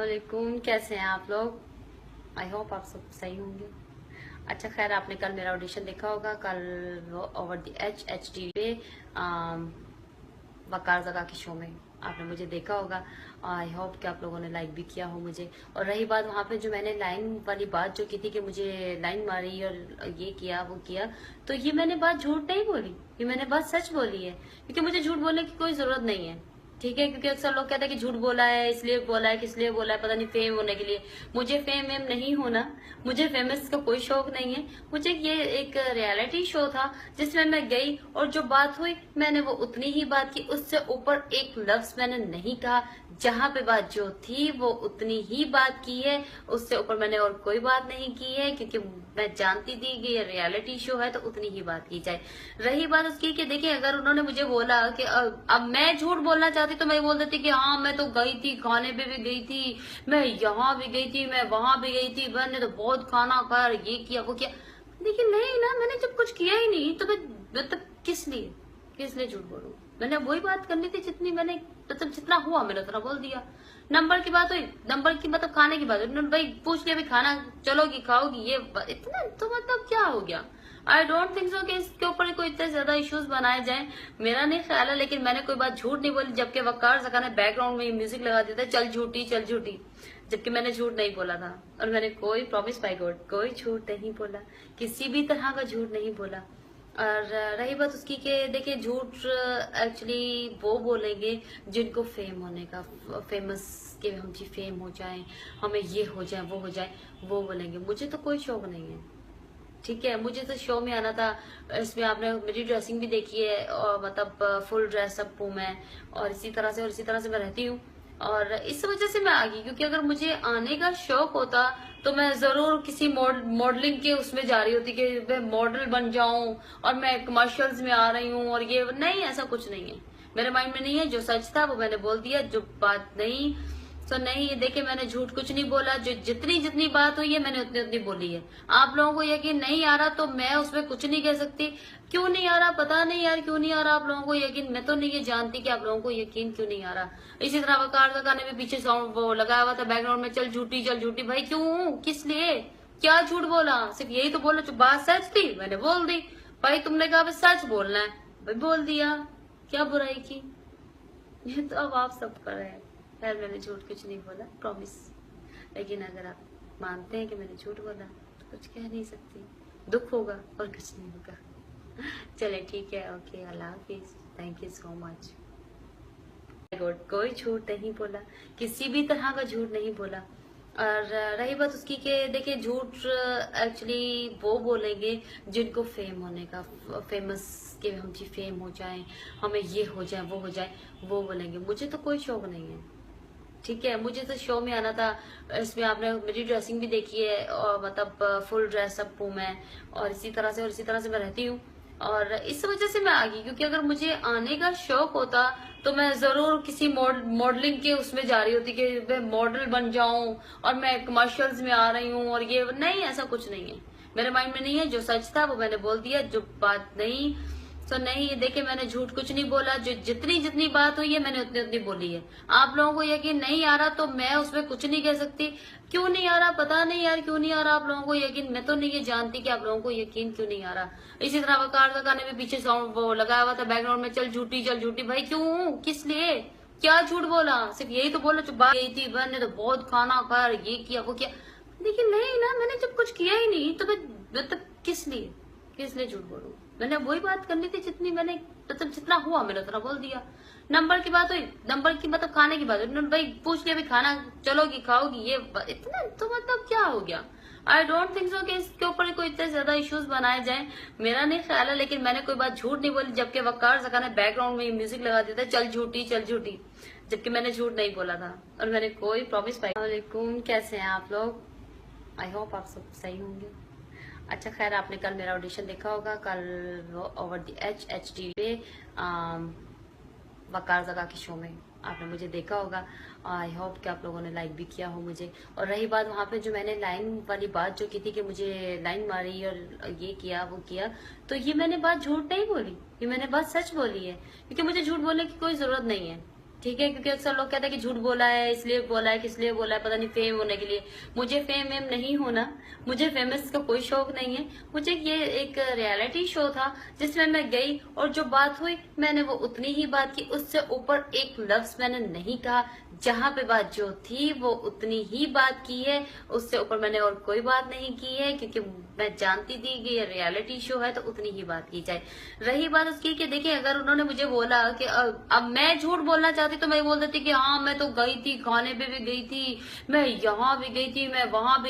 वालेकुम, कैसे हैं आप लोग। आई होप आप सब सही होंगे। अच्छा खैर, आपने कल मेरा ऑडिशन देखा होगा। कल ओवर द एच टी पे वकार जगह के शो में आपने मुझे देखा होगा। आई होप कि आप लोगों ने लाइक भी किया हो मुझे। और रही बात वहाँ पे जो मैंने लाइन वाली बात जो की थी कि मुझे लाइन मारी और ये किया वो किया, तो ये मैंने बात झूठ नहीं बोली, ये मैंने बात सच बोली है। क्योंकि मुझे झूठ बोलने की कोई जरूरत नहीं है, ठीक है। क्योंकि अक्सर लोग कहते हैं कि झूठ बोला है, इसलिए बोला है, किस लिए बोला है, पता नहीं फेम होने के लिए। मुझे फेम वेम नहीं होना, मुझे फेमस का कोई शौक नहीं है। मुझे ये एक रियलिटी शो था जिसमें मैं गई और जो बात हुई मैंने वो उतनी ही बात की, उससे ऊपर एक लफ्ज मैंने नहीं कहा। जहाँ पे बात जो थी वो उतनी ही बात की है, उससे ऊपर मैंने और कोई बात नहीं की है। क्योंकि मैं जानती थी कि ये रियलिटी शो है तो उतनी ही बात की जाए। रही बात उसकी कि देखिए, अगर उन्होंने मुझे बोला कि अब मैं झूठ बोलना चाहती तो मैं बोल देती कि हाँ मैं तो गई थी, खाने पे भी गई थी, मैं यहाँ भी गई थी, मैं वहां भी गई थी, मैंने तो बहुत खाना खाया, ये किया वो किया। लेकिन नहीं ना, मैंने जब कुछ किया ही नहीं तो मैं मतलब किस लिए झूठ बोलूं। मैंने वही बात करनी थी जितनी मैंने मतलब जितना हुआ मैंने उतना बोल दिया। नंबर की बात हुई, नंबर की मतलब खाने की बात हुई, उन्होंने भाई पूछ लिया, भाई खाना चलोगी खाओगी, ये इतना तो मतलब क्या हो गया। आई डोंट थिंक सो कि इसके ऊपर कोई इतने ज्यादा इश्यूज बनाए जाए, मेरा नहीं ख्याल है। लेकिन मैंने कोई बात झूठ नहीं बोली, जबकि वकार सका ने बैकग्राउंड में म्यूजिक लगा दिया था, चल झूठी चल झूठी, जबकि मैंने झूठ नहीं बोला था। और मैंने कोई प्रॉमिस बाय गॉड कोई झूठ नहीं बोला, किसी भी तरह का झूठ नहीं बोला। और रही बात उसकी कि देखिए, झूठ एक्चुअली वो बोलेंगे जिनको फेम होने का, फेमस के हम जी फेम हो जाए, हमें ये हो जाए वो हो जाए, वो बोलेंगे। मुझे तो कोई शौक नहीं है, ठीक है। मुझे तो शो में आना था, इसमें आपने मेरी ड्रेसिंग भी देखी है, और मतलब फुल ड्रेस अप हूँ मैं, और इसी तरह से मैं रहती हूँ। और इस वजह से मैं आ गई, क्योंकि अगर मुझे आने का शौक होता तो मैं जरूर किसी मॉडलिंग के उसमें जा रही होती कि मैं मॉडल बन जाऊं और मैं कमर्शियल्स में आ रही हूँ। और ये नहीं, ऐसा कुछ नहीं है, मेरे माइंड में नहीं है। जो सच था वो मैंने बोल दिया, जो बात नहीं तो नहीं। ये देखिए, मैंने झूठ कुछ नहीं बोला, जो जितनी जितनी बात हुई है मैंने उतनी उतनी बोली है। आप लोगों को यकीन नहीं आ रहा तो मैं उसमें कुछ नहीं कह सकती। क्यों नहीं आ रहा पता नहीं यार, क्यों नहीं आ रहा आप लोगों को यकीन। मैं तो नहीं ये जानती कि आप लोगों को यकीन क्यों नहीं आ रहा। इसी तरह वकार का गाने में पीछे साउंड वो लगाया हुआ था बैकग्राउंड में, चल झूठी भाई क्यों, किस लिए, क्या झूठ बोला। सिर्फ यही तो बोला, जो बात सच थी मैंने बोल दी। भाई तुमने कहा बस सच बोलना है, भाई बोल दिया, क्या बुराई की। ये तो अब आप सब कर रहे हैं। खैर, मैंने झूठ कुछ नहीं बोला, प्रॉमिस। लेकिन अगर आप मानते हैं कि मैंने झूठ बोला तो कुछ कह नहीं सकती, दुख होगा और कुछ नहीं होगा। चले ठीक है, okay, Allah Hafiz, thank you so much. God कोई झूठ नहीं बोला, किसी भी तरह का झूठ नहीं बोला। और रही बात उसकी कि देखिए, झूठ एक्चुअली वो बोलेंगे जिनको फेम होने का, फेमस के हम जी फेम हो जाए, हमें ये हो जाए वो हो जाए, वो बोलेंगे। मुझे तो कोई शौक नहीं है, ठीक है। मुझे तो शो में आना था, इसमें आपने मेरी ड्रेसिंग भी देखी है, और मतलब फुल ड्रेस अप हूँ मैं, और इसी तरह से मैं रहती हूँ। और इस वजह से मैं आ गई, क्योंकि अगर मुझे आने का शौक होता तो मैं जरूर किसी मॉडलिंग के उसमें जा रही होती कि मैं मॉडल बन जाऊं और मैं कमर्शियल्स में आ रही हूँ। और ये नहीं, ऐसा कुछ नहीं है, मेरे माइंड में नहीं है। जो सच था वो मैंने बोल दिया, जो बात नहीं तो नहीं। ये देखिए, मैंने झूठ कुछ नहीं बोला, जो जितनी जितनी बात हुई है मैंने उतनी उतनी बोली है। आप लोगों को यकीन नहीं आ रहा तो मैं उसमें कुछ नहीं कह सकती। क्यों नहीं आ रहा पता नहीं यार, क्यों नहीं आ रहा आप लोगों को यकीन। मैं तो नहीं ये जानती कि आप लोगों को यकीन क्यों नहीं आ रहा। इसी तरह वकार का गाने में पीछे साउंड वो लगाया हुआ था बैकग्राउंड में, चल झूठी भाई क्यों, किस लिए, क्या झूठ बोला। सिर्फ यही तो बोला, जो बात गई थी, मैंने तो बहुत खाना खाया, ये किया वो किया। लेकिन नहीं ना, मैंने जब कुछ किया ही नहीं तो मैं मतलब किस लिए झूठ बोलूं। मैंने वही बात करनी थी जितनी मैंने मतलब जितना हुआ मैंने उतना बोल दिया। नंबर की बात हुई, नंबर की मतलब खाने की बात हुई, उन्होंने भाई पूछ लिया, भाई खाना चलोगी खाओगी, ये इतना तो मतलब क्या हो गया। आई डोंट थिंक सो कि इसके ऊपर कोई इतने ज्यादा इश्यूज बनाए जाए, मेरा नहीं ख्याल है। लेकिन मैंने कोई बात झूठ नहीं बोली, जबकि वकार सका ने बैकग्राउंड में म्यूजिक लगा दिया था, चल झूठी, जबकि मैंने झूठ नहीं बोला था। और मैंने कोई प्रॉमिस बाय वालेकुम, कैसे हैं आप लोग। आई होप आप सब सही होंगे। अच्छा खैर, आपने कल मेरा ऑडिशन देखा होगा। कल ओवर द एच टी पे वकार जगह के शो में आपने मुझे देखा होगा। आई होप कि आप लोगों ने लाइक भी किया हो मुझे। और रही बात वहाँ पे जो मैंने लाइन वाली बात जो की थी कि मुझे लाइन मारी और ये किया वो किया, तो ये मैंने बात झूठ नहीं बोली, ये मैंने बात सच बोली है। क्योंकि मुझे झूठ बोलने की कोई जरूरत नहीं है, ठीक है, क्योंकि अक्सर लोग कहते हैं कि झूठ बोला है, इसलिए बोला है, किस लिए बोला है, पता नहीं फेम होने के लिए। मुझे फेम वेम नहीं होना, मुझे फेमस का कोई शौक नहीं है। मुझे ये एक रियलिटी शो था जिसमें मैं गई और जो बात हुई मैंने वो उतनी ही बात की, उससे ऊपर एक लफ्ज मैंने नहीं कहा। जहां पे बात जो थी वो उतनी ही बात की है, उससे ऊपर मैंने और कोई बात नहीं की है, क्योंकि मैं जानती थी कि ये रियलिटी शो है तो उतनी ही बात की जाए। रही बात उसकी कि देखिए, अगर उन्होंने मुझे बोला कि अब मैं झूठ बोलना चाहती तो मैं बोल देती कि हाँ मैं तो गई थी, खाने पे भी गई थी, मैं यहाँ भी गई थी, मैं वहां भी